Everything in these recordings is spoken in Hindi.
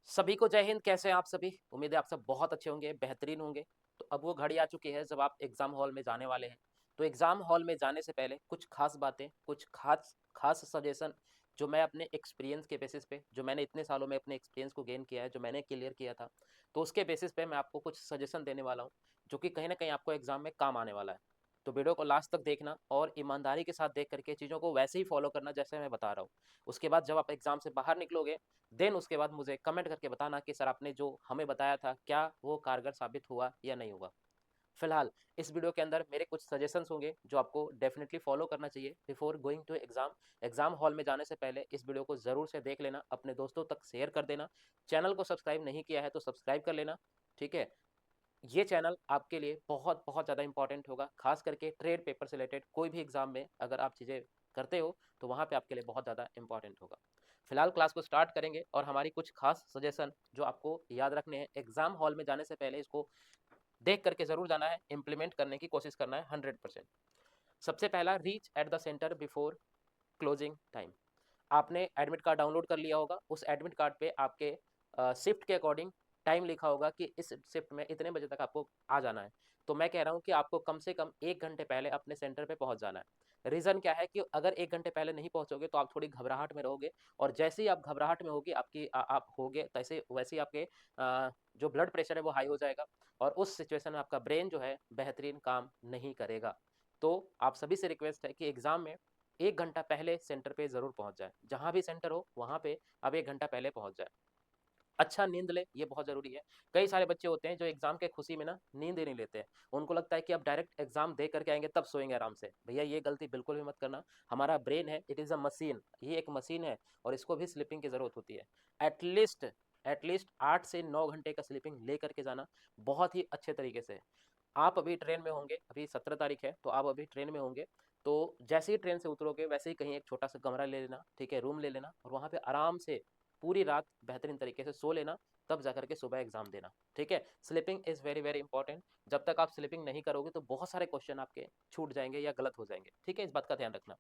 सभी को जय हिंद। कैसे हैं आप सभी? उम्मीद है आप सब बहुत अच्छे होंगे, बेहतरीन होंगे। तो अब वो घड़ी आ चुकी है जब आप एग्जाम हॉल में जाने वाले हैं। तो एग्जाम हॉल में जाने से पहले कुछ खास बातें, कुछ खास खास सजेशन जो मैं अपने एक्सपीरियंस के बेसिस पे, जो मैंने इतने सालों में अपने एक्सपीरियंस को गेन किया है, जो मैंने क्लियर किया था, तो उसके बेसिस पे मैं आपको कुछ सजेशन देने वाला हूँ जो कि कहीं ना कहीं आपको एग्जाम में काम आने वाला है। तो वीडियो को लास्ट तक देखना और ईमानदारी के साथ देख करके चीज़ों को वैसे ही फॉलो करना जैसे मैं बता रहा हूँ। उसके बाद जब आप एग्जाम से बाहर निकलोगे, देन उसके बाद मुझे कमेंट करके बताना कि सर आपने जो हमें बताया था क्या वो कारगर साबित हुआ या नहीं हुआ। फिलहाल इस वीडियो के अंदर मेरे कुछ सजेशंस होंगे जो आपको डेफिनेटली फॉलो करना चाहिए before going to exam. Exam hall में जाने से पहले इस वीडियो को जरूर से देख लेना, अपने दोस्तों तक शेयर कर देना। चैनल को सब्सक्राइब नहीं किया है तो सब्सक्राइब कर लेना। ठीक है, ये चैनल आपके लिए बहुत बहुत ज़्यादा इंपॉर्टेंट होगा, खास करके ट्रेड पेपर से रिलेटेड कोई भी एग्जाम में अगर आप चीज़ें करते हो तो वहाँ पे आपके लिए बहुत ज़्यादा इंपॉर्टेंट होगा। फिलहाल क्लास को स्टार्ट करेंगे और हमारी कुछ खास सजेशन जो आपको याद रखने हैं एग्जाम हॉल में जाने से पहले, इसको देख करके ज़रूर जाना है, इम्प्लीमेंट करने की कोशिश करना है 100%। सबसे पहला, reach at the centre before closing time. आपने एडमिट कार्ड डाउनलोड कर लिया होगा, उस एडमिट कार्ड पे आपके शिफ्ट के अकॉर्डिंग टाइम लिखा होगा कि इस शिफ्ट में इतने बजे तक आपको आ जाना है। तो मैं कह रहा हूँ कि आपको कम से कम 1 घंटे पहले अपने सेंटर पे पहुँच जाना है। रीज़न क्या है कि अगर 1 घंटे पहले नहीं पहुँचोगे तो आप थोड़ी घबराहट में रहोगे, और जैसे ही आप घबराहट में होगी आप होगे तैसे वैसे ही आपके जो ब्लड प्रेशर है वो हाई हो जाएगा, और उस सिचुएशन में आपका ब्रेन जो है बेहतरीन काम नहीं करेगा। तो आप सभी से रिक्वेस्ट है कि एग्जाम में 1 घंटा पहले सेंटर पे ज़रूर पहुंच जाए। जहां भी सेंटर हो वहां पे अब 1 घंटा पहले पहुंच जाए। अच्छा नींद ले, ये बहुत ज़रूरी है। कई सारे बच्चे होते हैं जो एग्जाम के खुशी में ना नींद ही नहीं लेते हैं। उनको लगता है कि अब डायरेक्ट एग्जाम दे करके आएंगे तब सोएंगे आराम से। भैया ये गलती बिल्कुल भी मत करना। हमारा ब्रेन है, इट इज़ अ मशीन, ये एक मशीन है और इसको भी स्लीपिंग की ज़रूरत होती है। एटलीस्ट एटलीस्ट 8 से 9 घंटे का स्लीपिंग ले करके जाना बहुत ही अच्छे तरीके से। आप अभी ट्रेन में होंगे, अभी 17 तारीख है तो आप अभी ट्रेन में होंगे। तो जैसे ही ट्रेन से उतरोगे वैसे ही कहीं एक छोटा सा कमरा ले लेना, ठीक है, रूम ले लेना, और वहाँ पे आराम से पूरी रात बेहतरीन तरीके से सो लेना, तब जा करके सुबह एग्जाम देना। ठीक है, sleeping is very very important. जब तक आप स्लीपिंग नहीं करोगे तो बहुत सारे क्वेश्चन आपके छूट जाएंगे या गलत हो जाएंगे। ठीक है, इस बात का ध्यान रखना।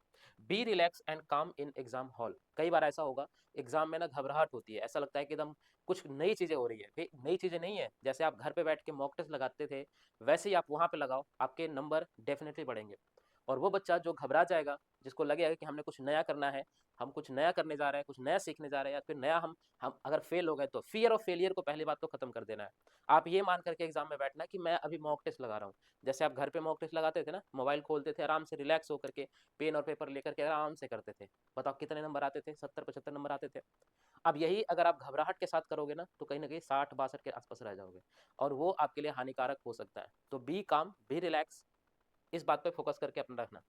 बी रिलैक्स एंड काम इन एग्जाम हॉल। कई बार ऐसा होगा एग्जाम में ना घबराहट होती है, ऐसा लगता है कि एकदम कुछ नई चीज़ें हो रही है। भाई नई चीज़ें नहीं है, जैसे आप घर पे बैठ के मॉक टेस्ट लगाते थे वैसे ही आप वहाँ पे लगाओ, आपके नंबर डेफिनेटली बढ़ेंगे। और वो बच्चा जो घबरा जाएगा, जिसको लगेगा कि हमने कुछ नया करना है, हम कुछ नया करने जा रहे हैं, कुछ नया सीखने जा रहे हैं, या फिर नया हम अगर फेल हो गए तो फियर ऑफ फेलियर को पहली बात तो खत्म कर देना है। आप ये मान करके एग्जाम में बैठना कि मैं अभी मॉक टेस्ट लगा रहा हूँ। जैसे आप घर पे मॉक टेस्ट लगाते थे ना, मोबाइल खोलते थे आराम से रिलैक्स होकर के, पेन और पेपर लेकर के आराम से करते थे। बताओ कितने नंबर आते थे? 70-75 नंबर आते थे। अब यही अगर आप घबराहट के साथ करोगे ना तो कहीं ना कहीं 60-62 के आसपास रह जाओगे, और वो आपके लिए हानिकारक हो सकता है। तो बी काम, बी रिलैक्स, इस बात पे फोकस करके अपना रखना।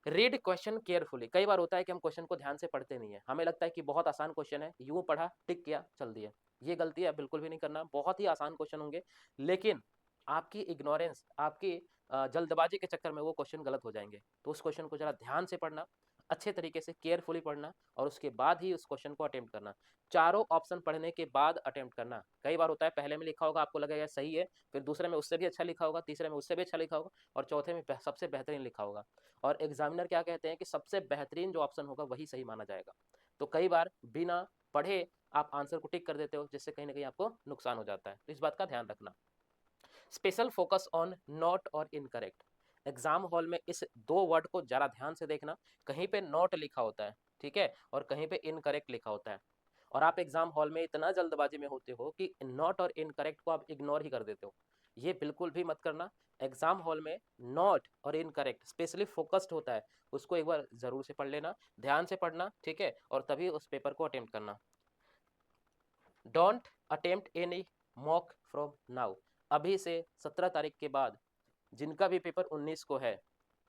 Read question carefully. कई बार होता है कि हम क्वेश्चन को ध्यान से पढ़ते नहीं है, हमें लगता है कि बहुत आसान क्वेश्चन है, यूं पढ़ा, टिक किया, चल दिया। ये गलती है, बिल्कुल भी नहीं करना। बहुत ही आसान क्वेश्चन होंगे, लेकिन आपकी इग्नोरेंस, आपकी जल्दबाजी के चक्कर में वो क्वेश्चन गलत हो जाएंगे। तो उस क्वेश्चन को जरा ध्यान से पढ़ना, अच्छे तरीके से केयरफुली पढ़ना, और उसके बाद ही उस क्वेश्चन को अटेम्प्ट करना। चारों ऑप्शन पढ़ने के बाद अटेम्प्ट करना। कई बार होता है पहले में लिखा होगा आपको लगेगा सही है, फिर दूसरे में उससे भी अच्छा लिखा होगा, तीसरे में उससे भी अच्छा लिखा होगा, और चौथे में सबसे बेहतरीन लिखा होगा। और एग्जामिनर क्या कहते हैं कि सबसे बेहतरीन जो ऑप्शन होगा वही सही माना जाएगा। तो कई बार बिना पढ़े आप आंसर को टिक कर देते हो, जिससे कहीं ना कहीं आपको नुकसान हो जाता है। तो इस बात का ध्यान रखना। स्पेशल फोकस ऑन नॉट और इनकरेक्ट। एग्जाम हॉल में इस दो वर्ड को जरा ध्यान से देखना। कहीं पे नॉट लिखा होता है, ठीक है, और कहीं पे इनकरेक्ट लिखा होता है। और आप एग्जाम हॉल में इतना जल्दबाजी में होते हो कि नॉट और इनकरेक्ट को आप इग्नोर ही कर देते हो। ये बिल्कुल भी मत करना। एग्जाम हॉल में नॉट और इनकरेक्ट स्पेशली फोकस्ड होता है, उसको एक बार जरूर से पढ़ लेना, ध्यान से पढ़ना, ठीक है, और तभी उस पेपर को अटेम्प्ट करना। Don't attempt any mock from now. अभी से 17 तारीख के बाद जिनका भी पेपर 19 को है,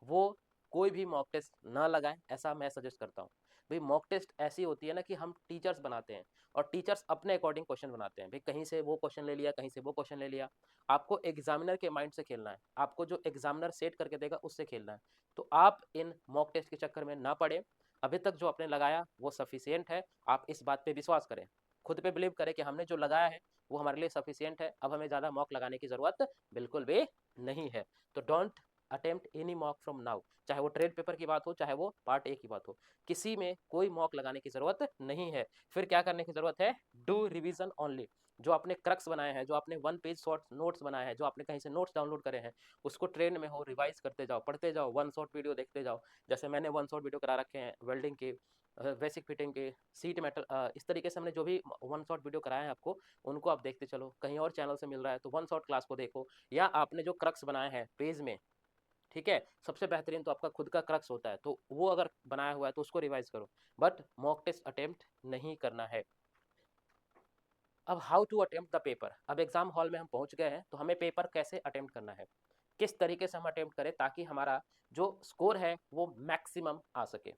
वो कोई भी मॉक टेस्ट ना लगाएं, ऐसा मैं सजेस्ट करता हूँ। भाई मॉक टेस्ट ऐसी होती है ना कि हम टीचर्स बनाते हैं, और टीचर्स अपने अकॉर्डिंग क्वेश्चन बनाते हैं। भाई कहीं से वो क्वेश्चन ले लिया, कहीं से वो क्वेश्चन ले लिया। आपको एग्जामिनर के माइंड से खेलना है, आपको जो एग्जामिनर सेट करके देगा उससे खेलना है। तो आप इन मॉक टेस्ट के चक्कर में ना पड़े। अभी तक जो आपने लगाया वो सफिशियंट है, आप इस बात पे विश्वास करें, खुद पे बिलीव करें कि हमने जो लगाया है वो हमारे लिए सफिशियंट है, अब हमें ज़्यादा मॉक लगाने की ज़रूरत बिल्कुल भी नहीं है। तो don't attempt any mock from now, चाहे वो ट्रेड पेपर की बात हो, चाहे वो पार्ट ए की बात हो, किसी में कोई मॉक लगाने की जरूरत नहीं है। फिर क्या करने की जरूरत है? Do revision only. जो आपने क्रक्स बनाए हैं, जो आपने 1 पेज शॉर्ट नोट्स बनाए हैं, जो आपने कहीं से नोट्स डाउनलोड करे हैं, उसको ट्रेन में हो रिवाइज करते जाओ, पढ़ते जाओ, वन शॉट वीडियो देखते जाओ। जैसे मैंने वन शॉट वीडियो करा रखे हैं वेल्डिंग के, बेसिक फिटिंग के, सीट मेटल, इस तरीके से हमने जो भी वन शॉट वीडियो कराए हैं आपको, उनको आप देखते चलो। कहीं और चैनल से मिल रहा है तो वन शॉट क्लास को देखो, या आपने जो क्रक्स बनाए हैं पेज में, ठीक है, सबसे बेहतरीन तो आपका खुद का क्रक्स होता है, तो वो अगर बनाया हुआ है तो उसको रिवाइज करो, बट मॉक टेस्ट अटेम्प्ट नहीं करना है। अब how to attempt the paper. अब एग्जाम हॉल में हम पहुंच गए हैं, तो हमें पेपर कैसे अटेम्प्ट करना है, किस तरीके से हम अटेम्प्ट करें ताकि हमारा जो स्कोर है वो मैक्सिमम आ सके।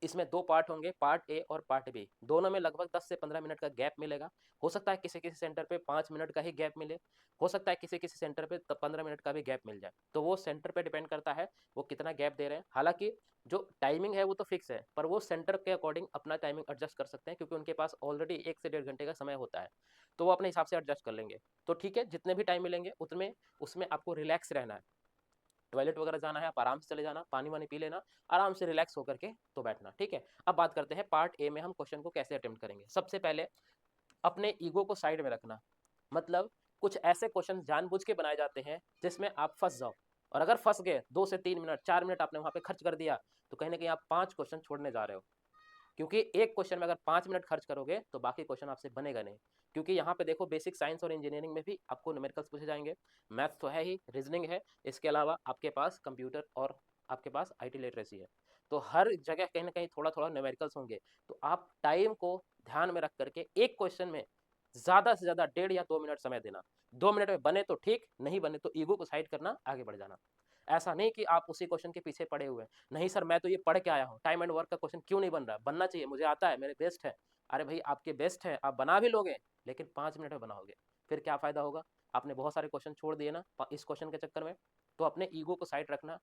इसमें दो पार्ट होंगे, पार्ट ए और पार्ट बी। दोनों में लगभग 10 से 15 मिनट का गैप मिलेगा। हो सकता है किसी किसी सेंटर पे 5 मिनट का ही गैप मिले, हो सकता है किसी किसी सेंटर पे 15 मिनट का भी गैप मिल जाए। तो वो सेंटर पे डिपेंड करता है वो कितना गैप दे रहे हैं। हालांकि जो टाइमिंग है वो तो फिक्स है, पर वो सेंटर के अकॉर्डिंग अपना टाइमिंग एडजस्ट कर सकते हैं, क्योंकि उनके पास ऑलरेडी 1 से 1.5 घंटे का समय होता है, तो वो अपने हिसाब से एडजस्ट कर लेंगे। तो ठीक है, जितने भी टाइम मिलेंगे उतने उसमें आपको रिलैक्स रहना है। टॉयलेट वगैरह जाना है, आप आराम से चले जाना, पानी वानी पी लेना, आराम से रिलैक्स होकर के तो बैठना, ठीक है। अब बात करते हैं पार्ट ए में हम क्वेश्चन को कैसे अटेम्प्ट करेंगे। सबसे पहले अपने ईगो को साइड में रखना, मतलब कुछ ऐसे क्वेश्चन जानबूझ के बनाए जाते हैं जिसमें आप फंस जाओ, और अगर फंस गए 2 से 3 मिनट 4 मिनट आपने वहां पे खर्च कर दिया, तो कहीं ना कहीं आप 5 क्वेश्चन छोड़ने जा रहे हो। क्योंकि एक क्वेश्चन में अगर 5 मिनट खर्च करोगे तो बाकी क्वेश्चन आपसे बनेगा नहीं। क्योंकि यहाँ पे देखो, बेसिक साइंस और इंजीनियरिंग में भी आपको न्यूमेरिकल्स पूछे जाएंगे, मैथ्स तो है ही, रीजनिंग है, इसके अलावा आपके पास कंप्यूटर और आपके पास आईटी लिटरेसी है। तो हर जगह कहीं ना कहीं थोड़ा थोड़ा न्यूमेरिकल्स होंगे। तो आप टाइम को ध्यान में रख करके एक क्वेश्चन में ज्यादा से ज्यादा 1.5 या 2 मिनट समय देना। 2 मिनट में बने तो ठीक, नहीं बने तो ईगो को साइड करना, आगे बढ़ जाना। ऐसा नहीं कि आप उसी क्वेश्चन के पीछे पड़े हुए हैं, नहीं सर मैं तो ये पढ़ के आया हूँ, टाइम एंड वर्क का क्वेश्चन क्यों नहीं बन रहा, बनना चाहिए, मुझे आता है, मेरे बेस्ट है। अरे भाई, आपके बेस्ट है, आप बना भी लोगे, लेकिन 5 मिनट में बनाओगे, फिर क्या फायदा होगा? आपने बहुत सारे क्वेश्चन छोड़ दिए ना इस क्वेश्चन के चक्कर में। तो अपने ईगो को साइड रखना,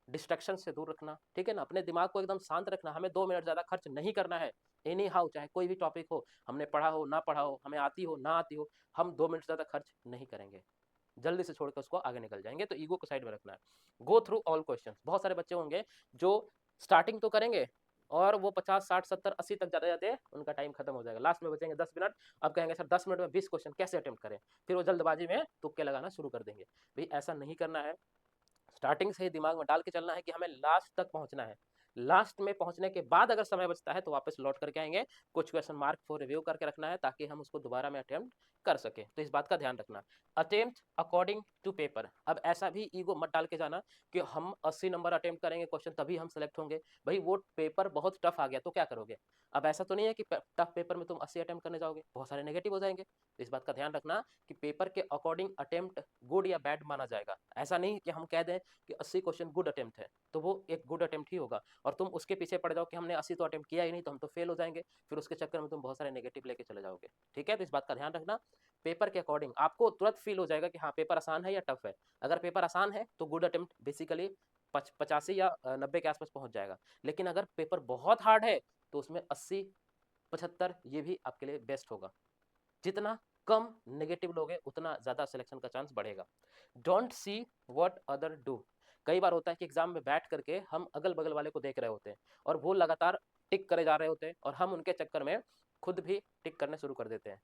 डिस्ट्रक्शन से दूर रखना, ठीक है ना, अपने दिमाग को एकदम शांत रखना। हमें 2 मिनट ज्यादा खर्च नहीं करना है। एनी हाउ, चाहे कोई भी टॉपिक हो, हमने पढ़ा हो ना पढ़ा हो, हमें आती हो ना आती हो, हम 2 मिनट ज्यादा खर्च नहीं करेंगे, जल्दी से छोड़कर उसको आगे निकल जाएंगे। तो ईगो को साइड में रखना है। Go through all questions. बहुत सारे बच्चे होंगे जो स्टार्टिंग तो करेंगे और वो 50 60 70 80 तक जाते जाते उनका टाइम खत्म हो जाएगा, लास्ट में बचेंगे 10 मिनट। अब कहेंगे सर 10 मिनट में 20 क्वेश्चन कैसे अटेम्प्ट करें, फिर वो जल्दबाजी में तुक्के लगाना शुरू कर देंगे। भाई ऐसा नहीं करना है, स्टार्टिंग से ही दिमाग में डाल के चलना है कि हमें लास्ट तक पहुंचना है। लास्ट में पहुंचने के बाद अगर समय बचता है तो वापस लौट करके आएंगे, कुछ क्वेश्चन मार्क फॉर रिव्यू करके रखना है ताकि हम उसको दोबारा में अटेम्प्ट कर सके। तो इस बात का ध्यान रखना। Attempt according to paper. अब ऐसा भी ईगो मत डाल के जाना कि हम 80 नंबर अटेम्प्ट करेंगे क्वेश्चन तभी हम सेलेक्ट होंगे। भाई वो पेपर बहुत टफ आ गया तो क्या करोगे? अब ऐसा तो नहीं है कि टफ पेपर में तुम 80 अटेम्प्ट करने जाओगे, बहुत सारे नेगेटिव हो जाएंगे। तो इस बात का ध्यान रखना कि पेपर के अकॉर्डिंग अटेम्प्ट गुड या बैड माना जाएगा। ऐसा नहीं कि हम कह दें कि 80 क्वेश्चन गुड अटेम्प्ट है तो वो एक गुड अटेम्प्ट ही होगा, और तुम उसके पीछे पड़ जाओ कि हमने 80 तो अटेम्प्ट किया ही नहीं तो हम तो फेल हो जाएंगे, फिर उसके चक्कर में तुम बहुत सारे नेगेटिव लेके चले जाओगे। ठीक है, तो इस बात का ध्यान रखना। पेपर के अकॉर्डिंग आपको तुरंत फील हो जाएगा कि हाँ पेपर आसान है या टफ है। अगर पेपर आसान है तो गुड अटेम्प्ट बेसिकली 85 या 90 के आसपास पहुंच जाएगा। लेकिन अगर पेपर बहुत हार्ड है तो उसमें 80 75 ये भी आपके लिए बेस्ट होगा। जितना कम नेगेटिव लोगे उतना ज्यादा सिलेक्शन का चांस बढ़ेगा। Don't see what other do. कई बार होता है कि एग्जाम में बैठ करके हम अगल बगल वाले को देख रहे होते हैं और वो लगातार टिक करे जा रहे होते हैं और हम उनके चक्कर में खुद भी टिक करने शुरू कर देते हैं।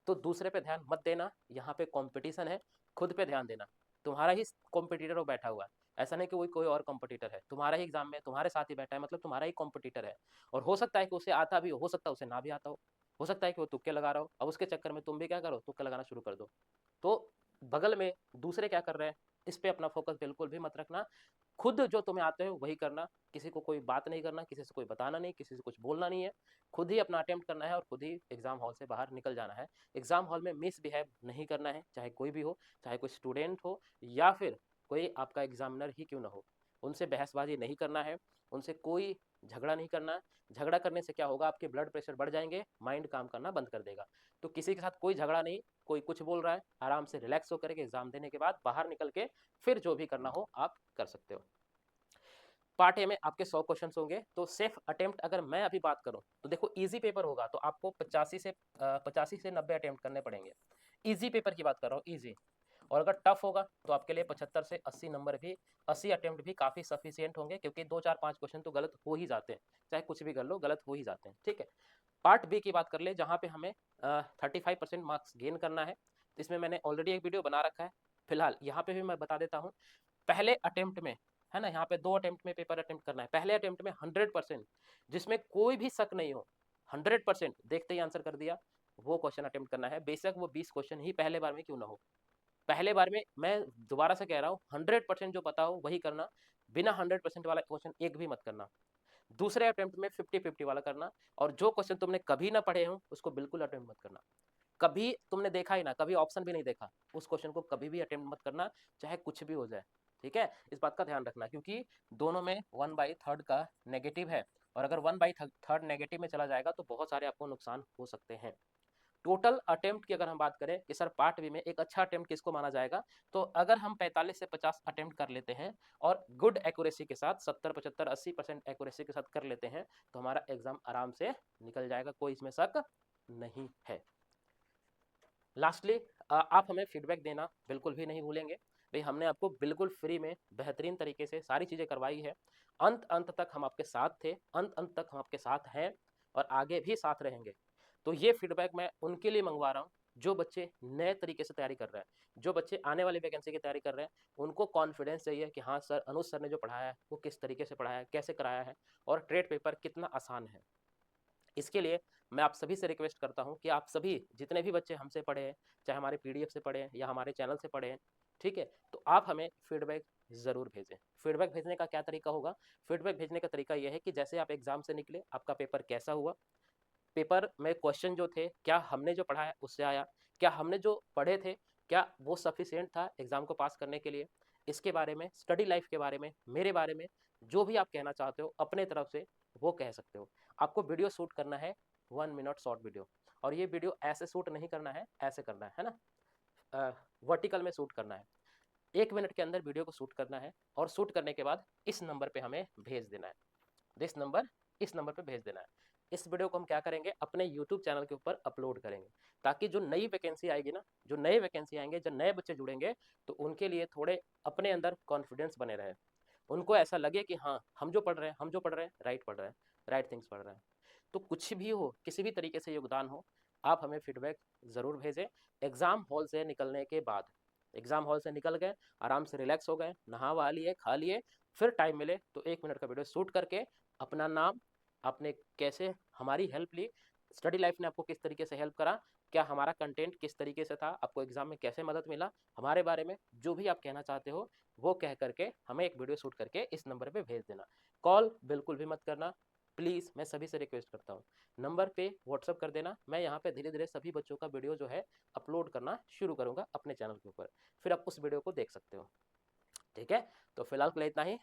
तो दूसरे पे ध्यान मत देना, यहाँ पे कंपटीशन है, खुद पे ध्यान देना। तुम्हारा ही कॉम्पिटिटर वो बैठा हुआ है, ऐसा नहीं कि कोई कोई और कॉम्पिटिटर है, तुम्हारा ही एग्जाम में तुम्हारे साथ ही बैठा है, मतलब तुम्हारा ही कॉम्पिटिटर है। और हो सकता है कि उसे आता भी हो सकता है उसे ना भी आता हो सकता है कि वो तुक्के लगा रहा हो। अब उसके चक्कर में तुम भी क्या करो, तुक्के लगाना शुरू कर दो। तो बगल में दूसरे क्या कर रहे हैं इस पे अपना फोकस बिल्कुल भी मत रखना। खुद जो तुम्हें आते हो वही करना, किसी को कोई बात नहीं करना, किसी से कोई बताना नहीं, किसी से कुछ बोलना नहीं है। खुद ही अपना अटेम्प्ट करना है और खुद ही एग्जाम हॉल से बाहर निकल जाना है। एग्जाम हॉल में मिसबिहेव नहीं करना है, चाहे कोई भी हो, चाहे कोई स्टूडेंट हो या फिर कोई आपका एग्जामिनर ही क्यों ना हो। उनसे बहसबाजी नहीं करना है, उनसे कोई झगड़ा नहीं करना। झगड़ा करने से क्या होगा, आपके ब्लड प्रेशर बढ़ जाएंगे, माइंड काम करना बंद कर देगा। तो किसी के साथ कोई झगड़ा नहीं, कोई कुछ बोल रहा है आराम से रिलैक्स होकर के एग्जाम देने के बाद बाहर निकल के फिर जो भी करना हो आप कर सकते हो। पार्ट ए में आपके 100 क्वेश्चन होंगे। तो सेफ अटेम्प्ट अगर मैं अभी बात करूं तो देखो, इजी पेपर होगा तो आपको 85 से 90 अटेम्प्ट करने पड़ेंगे। इजी पेपर की बात कर रहा हूँ, इजी। और अगर टफ होगा तो आपके लिए 75 से 80 नंबर भी, 80 अटेम्प्ट भी काफ़ी सफिशियंट होंगे, क्योंकि 2 4 5 क्वेश्चन तो गलत हो ही जाते हैं, चाहे कुछ भी कर लो गलत हो ही जाते हैं। ठीक है, पार्ट बी की बात कर ले, जहाँ पे हमें 35% मार्क्स गेन करना है। तो इसमें मैंने ऑलरेडी एक वीडियो बना रखा है, फिलहाल यहाँ पे भी मैं बता देता हूँ। पहले अटेम्प्ट में, है ना, यहाँ पे 2 अटेम्प्ट में पेपर अटेम्प्ट करना है। पहले अटेम्प्ट में 100%, जिसमें कोई भी शक नहीं हो, 100% देखते ही आंसर कर दिया, वो क्वेश्चन अटेम्प्ट करना है, बेशक वो 20 क्वेश्चन ही पहले बार में क्यों ना हो। पहले बार में, मैं दोबारा से कह रहा हूँ, 100% जो पता हो वही करना, बिना 100% वाला क्वेश्चन एक भी मत करना। दूसरे अटेम्प्ट में 50-50 वाला करना, और जो क्वेश्चन तुमने कभी ना पढ़े हो उसको बिल्कुल अटेम्प्ट मत करना। कभी तुमने देखा ही ना, कभी ऑप्शन भी नहीं देखा, उस क्वेश्चन को कभी भी अटेम्प्ट मत करना, चाहे कुछ भी हो जाए। ठीक है, इस बात का ध्यान रखना, क्योंकि दोनों में 1/3 का नेगेटिव है, और अगर 1/3 नेगेटिव में चला जाएगा तो बहुत सारे आपको नुकसान हो सकते हैं। टोटल अटेम्प्ट की अगर हम बात करें कि सर पार्ट बी में एक अच्छा अटेम्प्ट किसको माना जाएगा, तो अगर हम 45 से 50 अटेम्प्ट कर लेते हैं और गुड एक्यूरेसी के साथ 70 75 80% एक्यूरेसी के साथ कर लेते हैं, तो हमारा एग्जाम आराम से निकल जाएगा, कोई इसमें शक नहीं है। लास्टली, आप हमें फीडबैक देना बिल्कुल भी नहीं भूलेंगे भाई, हमने आपको बिल्कुल फ्री में बेहतरीन तरीके से सारी चीज़ें करवाई है, अंत अंत तक हम आपके साथ थे, अंत अंत तक हम आपके साथ हैं, और आगे भी साथ रहेंगे। तो ये फीडबैक मैं उनके लिए मंगवा रहा हूँ जो बच्चे नए तरीके से तैयारी कर रहे हैं, जो बच्चे आने वाली वैकेंसी की तैयारी कर रहे हैं, उनको कॉन्फिडेंस चाहिए कि हाँ सर, अनुज सर ने जो पढ़ाया है वो किस तरीके से पढ़ाया है, कैसे कराया है, और ट्रेड पेपर कितना आसान है। इसके लिए मैं आप सभी से रिक्वेस्ट करता हूं कि आप सभी जितने भी बच्चे हमसे पढ़े हैं, चाहे हमारे पीडीएफ से पढ़े हैं या हमारे चैनल से पढ़े हैं, ठीक है, तो आप हमें फीडबैक ज़रूर भेजें। फीडबैक भेजने का क्या तरीका होगा? फीडबैक भेजने का तरीका यह है कि जैसे आप एग्जाम से निकले, आपका पेपर कैसा हुआ, पेपर में क्वेश्चन जो थे, क्या हमने जो पढ़ा है उससे आया, क्या हमने जो पढ़े थे क्या वो सफिशिएंट था एग्जाम को पास करने के लिए, इसके बारे में, स्टडी लाइफ के बारे में, मेरे बारे में, जो भी आप कहना चाहते हो अपने तरफ से वो कह सकते हो। आपको वीडियो शूट करना है 1 मिनट शॉर्ट वीडियो, और ये वीडियो ऐसे शूट नहीं करना है, ऐसे करना है ना, वर्टिकल में शूट करना है। 1 मिनट के अंदर वीडियो को शूट करना है, और शूट करने के बाद इस नंबर पे हमें भेज देना है, इस नंबर पे भेज देना है। इस वीडियो को हम क्या करेंगे, अपने यूट्यूब चैनल के ऊपर अपलोड करेंगे, ताकि जो नई वैकेंसी आएगी ना, जो नए वैकेंसी आएंगे, जो नए बच्चे जुड़ेंगे, तो उनके लिए थोड़े अपने अंदर कॉन्फिडेंस बने रहे, उनको ऐसा लगे कि हाँ, हम जो पढ़ रहे हैं, हम जो पढ़ रहे हैं राइट पढ़ रहे हैं, राइट थिंग्स पढ़ रहे हैं। तो कुछ भी हो, किसी भी तरीके से योगदान हो, आप हमें फीडबैक ज़रूर भेजें। एग्ज़ाम हॉल से निकलने के बाद, एग्ज़ाम हॉल से निकल गए, आराम से रिलैक्स हो गए, नहा वहा लिए, खा लिए, फिर टाइम मिले तो 1 मिनट का वीडियो शूट करके अपना नाम, आपने कैसे हमारी हेल्प ली, स्टडी लाइफ ने आपको किस तरीके से हेल्प करा, क्या हमारा कंटेंट किस तरीके से था, आपको एग्जाम में कैसे मदद मिला, हमारे बारे में जो भी आप कहना चाहते हो वो कह करके हमें एक वीडियो शूट करके इस नंबर पे भेज देना। कॉल बिल्कुल भी मत करना प्लीज़, मैं सभी से रिक्वेस्ट करता हूँ, नंबर पे व्हाट्सअप कर देना। मैं यहाँ पे धीरे धीरे सभी बच्चों का वीडियो जो है अपलोड करना शुरू करूँगा अपने चैनल के ऊपर, फिर आप उस वीडियो को देख सकते हो। ठीक है, तो फिलहाल के लिए इतना ही।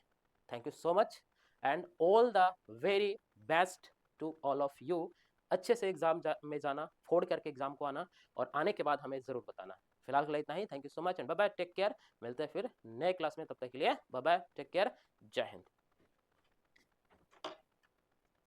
Thank you so much, and all the very best to all of you. अच्छे से एग्जाम में जाना, फोड़ करके एग्जाम को आना, और आने के बाद हमें ज़रूर बताना। फिलहाल के लिए इतना ही। Thank you so much and bye bye, take care. मिलते हैं फिर नए क्लास में, तब तक के लिए बाय बाय, टेक केयर, जय हिंद।